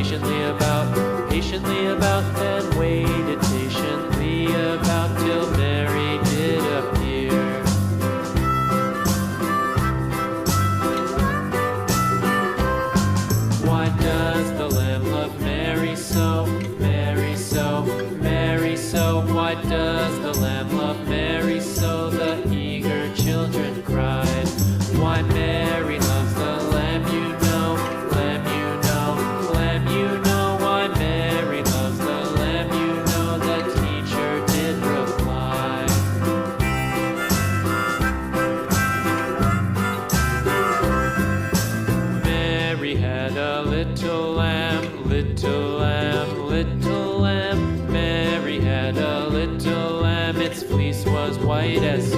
patiently about, then waited patiently about till Mary did appear. Why does the lamb love Mary so, Mary so, Mary so? Why does the lamb love Mary so? The eager children cried. Why Mary loves the lamb, you know, lamb, you know, lamb, you know. Why Mary loves the lamb, you know, the teacher did reply. Mary had a little lamb, little lamb, little lamb. Mary had a little lamb, its fleece was white as